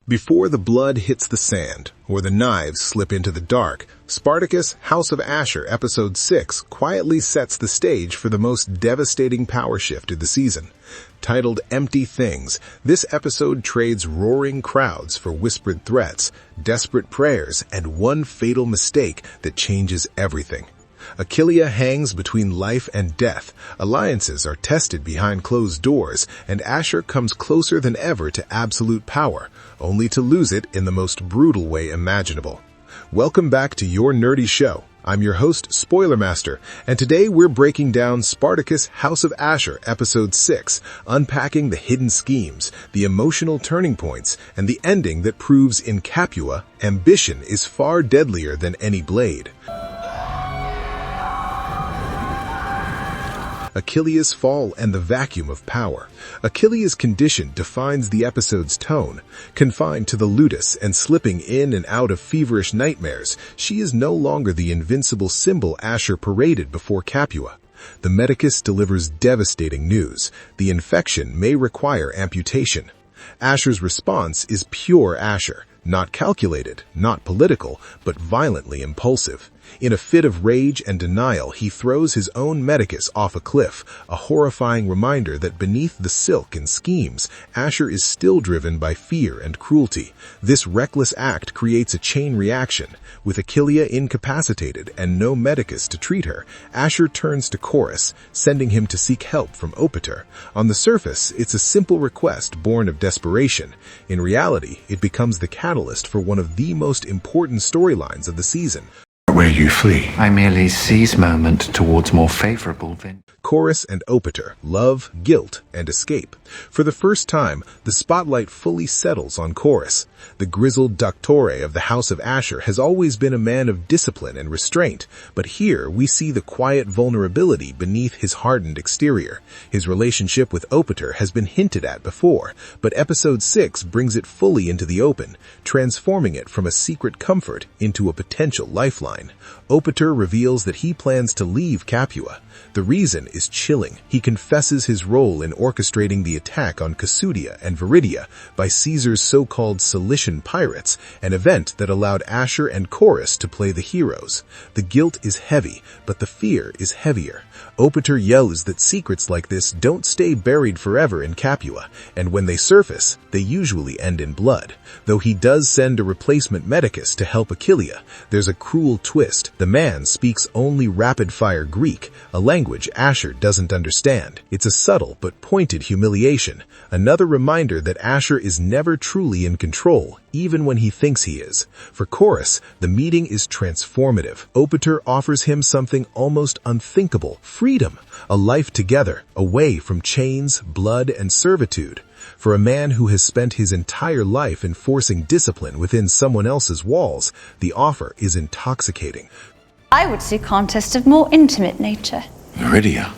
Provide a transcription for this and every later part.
Before the blood hits the sand, or the knives slip into the dark, Spartacus, House of Ashur, Episode 6 quietly sets the stage for the most devastating power shift of the season. Titled Empty Things, this episode trades roaring crowds for whispered threats, desperate prayers, and one fatal mistake that changes everything. Achillia hangs between life and death, alliances are tested behind closed doors, and Ashur comes closer than ever to absolute power, only to lose it in the most brutal way imaginable. Welcome back to Your Nerdy Show. I'm your host, Spoiler Master, and today we're breaking down Spartacus, House of Ashur, Episode 6, unpacking the hidden schemes, the emotional turning points, and the ending that proves in Capua, ambition is far deadlier than any blade. Achillia's fall and the vacuum of power. Achillia's condition defines the episode's tone. Confined to the ludus and slipping in and out of feverish nightmares, she is no longer the invincible symbol Ashur paraded before Capua. The medicus delivers devastating news. The infection may require amputation. Ashur's response is pure Ashur, not calculated, not political, but violently impulsive. In a fit of rage and denial, he throws his own medicus off a cliff, a horrifying reminder that beneath the silk and schemes, Ashur is still driven by fear and cruelty. This reckless act creates a chain reaction. With Achillia incapacitated and no medicus to treat her, Ashur turns to Korris, sending him to seek help from Opiter. On the surface, it's a simple request born of desperation. In reality, it becomes the catalyst for one of the most important storylines of the season. Where you flee. I merely seize moment towards more favorable vent. Korris and Opiter, love, guilt, and escape. For the first time, the spotlight fully settles on Korris. The grizzled doctore of the House of Ashur has always been a man of discipline and restraint, but here we see the quiet vulnerability beneath his hardened exterior. His relationship with Opiter has been hinted at before, but Episode 6 brings it fully into the open, transforming it from a secret comfort into a potential lifeline. Opiter reveals that he plans to leave Capua. The reason is chilling. He confesses his role in orchestrating the attack on Capua and Viridia by Caesar's so-called Cilician pirates, an event that allowed Ashur and Korris to play the heroes. The guilt is heavy, but the fear is heavier. Opiter yells that secrets like this don't stay buried forever in Capua, and when they surface, they usually end in blood. Though he does send a replacement medicus to help Achillia, there's a cruel twist. The man speaks only rapid-fire Greek, a language Ashur doesn't understand. It's a subtle but pointed humiliation, another reminder that Ashur is never truly in control, even when he thinks he is. For Korris, the meeting is transformative. Opiter offers him something almost unthinkable: freedom, a life together, away from chains, blood, and servitude. For a man who has spent his entire life enforcing discipline within someone else's walls, the offer is intoxicating. I would see contests of more intimate nature. Viridia.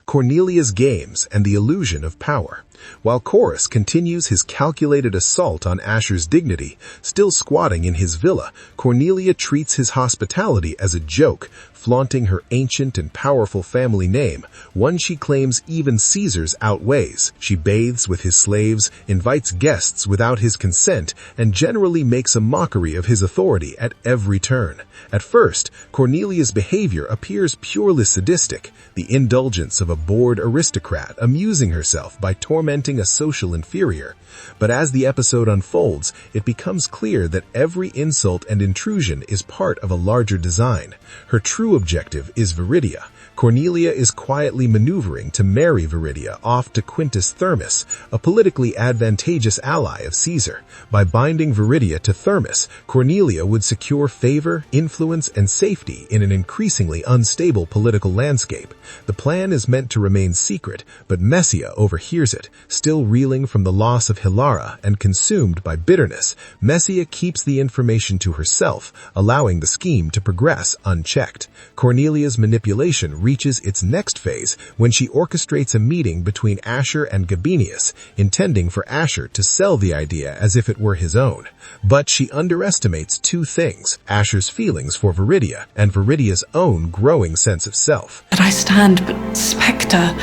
Cornelia's games and the illusion of power. While Korris continues his calculated assault on Ashur's dignity, still squatting in his villa, Cornelia treats his hospitality as a joke, flaunting her ancient and powerful family name, one she claims even Caesar's outweighs. She bathes with his slaves, invites guests without his consent, and generally makes a mockery of his authority at every turn. At first, Cornelia's behavior appears purely sadistic, the indulgence of a bored aristocrat amusing herself by tormenting a social inferior. But as the episode unfolds, it becomes clear that every insult and intrusion is part of a larger design. Her true objective is Viridia. Cornelia is quietly maneuvering to marry Viridia off to Quintus Thermus, a politically advantageous ally of Caesar. By binding Viridia to Thermus, Cornelia would secure favor, influence, and safety in an increasingly unstable political landscape. The plan is meant to remain secret, but Messia overhears it. Still reeling from the loss of Hilara and consumed by bitterness, Messia keeps the information to herself, allowing the scheme to progress unchecked. Cornelia's manipulation reaches its next phase when she orchestrates a meeting between Ashur and Gabinius, intending for Ashur to sell the idea as if it were his own. But she underestimates two things: Ashur's feelings for Viridia and Viridia's own growing sense of self. But I stand but spectre,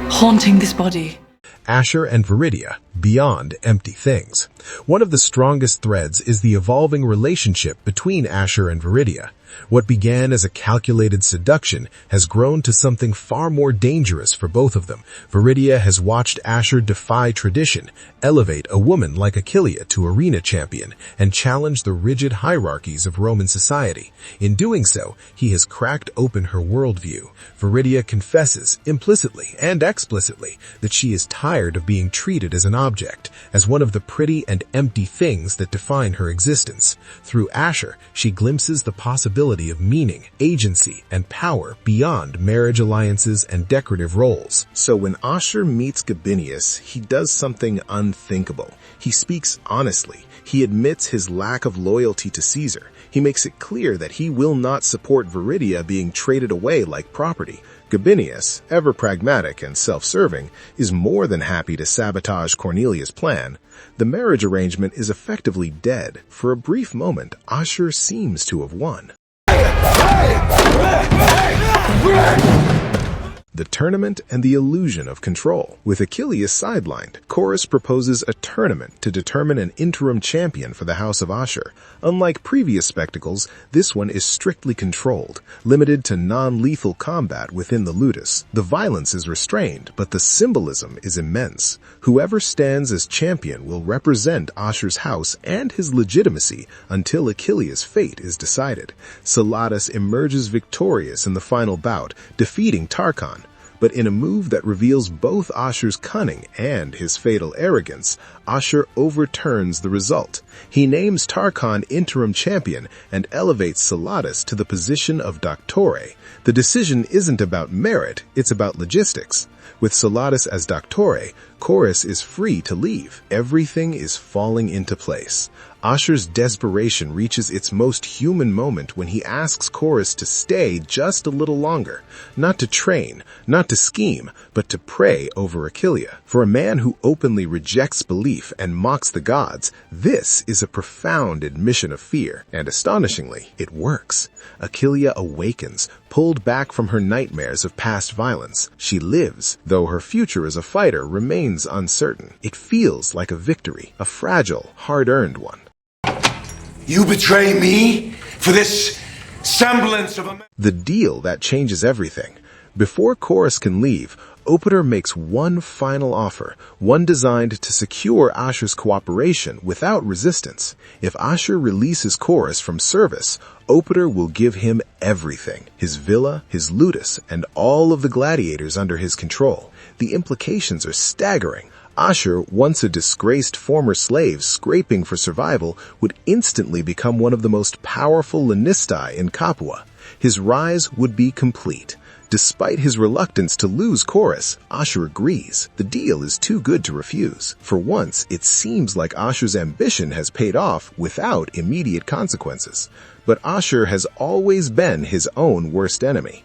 haunting this body. Ashur and Viridia, beyond empty things. One of the strongest threads is the evolving relationship between Ashur and Viridia. What began as a calculated seduction has grown to something far more dangerous for both of them. Viridia has watched Ashur defy tradition, elevate a woman like Achillia to arena champion, and challenge the rigid hierarchies of Roman society. In doing so, he has cracked open her worldview. Viridia confesses, implicitly and explicitly, that she is tired of being treated as an object, as one of the pretty and empty things that define her existence. Through Ashur, she glimpses the possibility of meaning, agency, and power beyond marriage alliances and decorative roles. So when Ashur meets Gabinius, he does something unthinkable. He speaks honestly. He admits his lack of loyalty to Caesar. He makes it clear that he will not support Viridia being traded away like property. Gabinius, ever pragmatic and self-serving, is more than happy to sabotage Cornelia's plan. The marriage arrangement is effectively dead. For a brief moment, Ashur seems to have won. The tournament and the illusion of control. With Achillia sidelined, Korris proposes a tournament to determine an interim champion for the House of Ashur. Unlike previous spectacles, this one is strictly controlled, limited to non-lethal combat within the ludus. The violence is restrained, but the symbolism is immense. Whoever stands as champion will represent Ashur's house and his legitimacy until Achillia's fate is decided. Sabotage emerges victorious in the final bout, defeating Tarchon. But in a move that reveals both Ashur's cunning and his fatal arrogance, Ashur overturns the result. He names Tarchon interim champion and elevates Sabotage to the position of Doctore. The decision isn't about merit, it's about logistics. With Sabotage as Doctore, Korris is free to leave. Everything is falling into place. Ashur's desperation reaches its most human moment when he asks Korris to stay just a little longer, not to train, not to scheme, but to pray over Achillia. For a man who openly rejects belief and mocks the gods, this is a profound admission of fear, and astonishingly, it works. Achillia awakens, pulled back from her nightmares of past violence. She lives, though her future as a fighter remains uncertain. It feels like a victory, a fragile, hard-earned one. You betray me for this semblance of a... The deal that changes everything. Before Korris can leave, Opiter makes one final offer, one designed to secure Ashur's cooperation without resistance. If Ashur releases Korris from service, Opiter will give him everything: his villa, his ludus, and all of the gladiators under his control. The implications are staggering. Ashur, once a disgraced former slave scraping for survival, would instantly become one of the most powerful Lannistae in Capua. His rise would be complete. Despite his reluctance to lose Korris, Ashur agrees. The deal is too good to refuse. For once, it seems like Ashur's ambition has paid off without immediate consequences. But Ashur has always been his own worst enemy.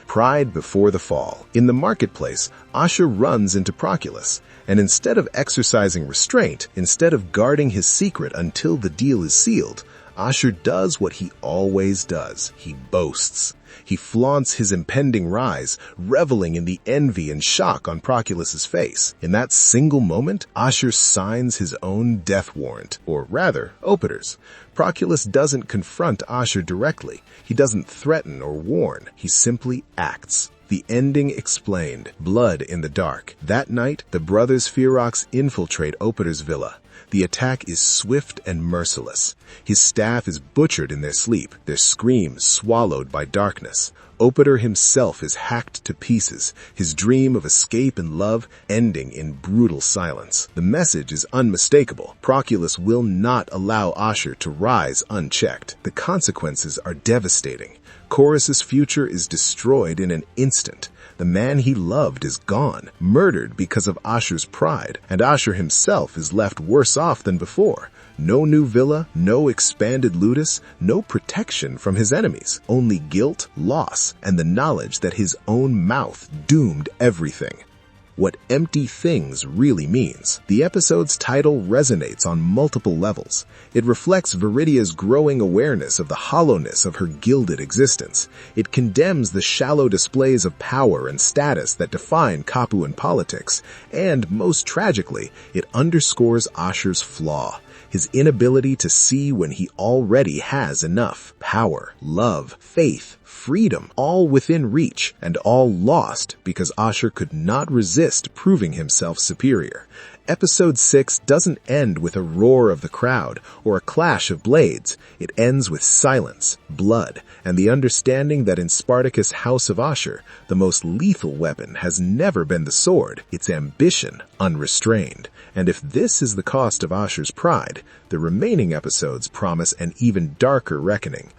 Pride before the fall. In the marketplace, Ashur runs into Proclus, and instead of exercising restraint, instead of guarding his secret until the deal is sealed, Ashur does what he always does. He boasts. He flaunts his impending rise, reveling in the envy and shock on Proculus's face. In that single moment, Ashur signs his own death warrant, or rather, Opiter's. Proculus doesn't confront Ashur directly. He doesn't threaten or warn. He simply acts. The ending explained. Blood in the dark. That night, the brothers Ferox infiltrate Opiter's villa. The attack is swift and merciless. His staff is butchered in their sleep, their screams swallowed by darkness. Opiter himself is hacked to pieces, his dream of escape and love ending in brutal silence. The message is unmistakable. Proculus will not allow Ashur to rise unchecked. The consequences are devastating. Korris's future is destroyed in an instant. The man he loved is gone, murdered because of Ashur's pride, and Ashur himself is left worse off than before. No new villa, no expanded ludus, no protection from his enemies, only guilt, loss, and the knowledge that his own mouth doomed everything. what empty things really means. The episode's title resonates on multiple levels. It reflects Viridia's growing awareness of the hollowness of her gilded existence. It condemns the shallow displays of power and status that define Capuan politics. And, most tragically, it underscores Ashur's flaw. His inability to see when he already has enough. Power, love, faith, freedom, all within reach, and all lost because Ashur could not resist proving himself superior. Episode 6 doesn't end with a roar of the crowd or a clash of blades. It ends with silence, blood, and the understanding that in Spartacus' House of Ashur, the most lethal weapon has never been the sword, its ambition unrestrained. And if this is the cost of Ashur's pride, the remaining episodes promise an even darker reckoning.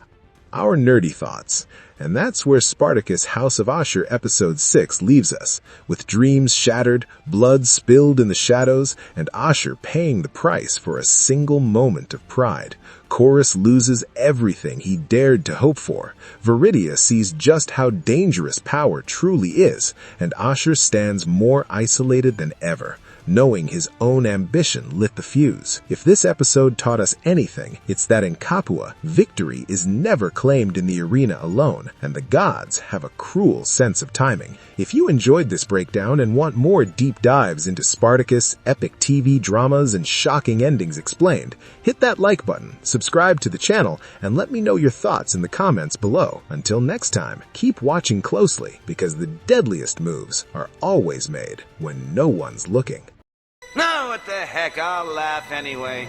Our nerdy thoughts. And that's where Spartacus' House of Ashur Episode 6 leaves us, with dreams shattered, blood spilled in the shadows, and Ashur paying the price for a single moment of pride. Korris loses everything he dared to hope for. Viridia sees just how dangerous power truly is, and Ashur stands more isolated than ever, knowing his own ambition lit the fuse. If this episode taught us anything, it's that in Capua, victory is never claimed in the arena alone, and the gods have a cruel sense of timing. If you enjoyed this breakdown and want more deep dives into Spartacus, epic TV dramas, and shocking endings explained, hit that like button, subscribe to the channel, and let me know your thoughts in the comments below. Until next time, keep watching closely, because the deadliest moves are always made when no one's looking. No, what the heck, I'll laugh anyway.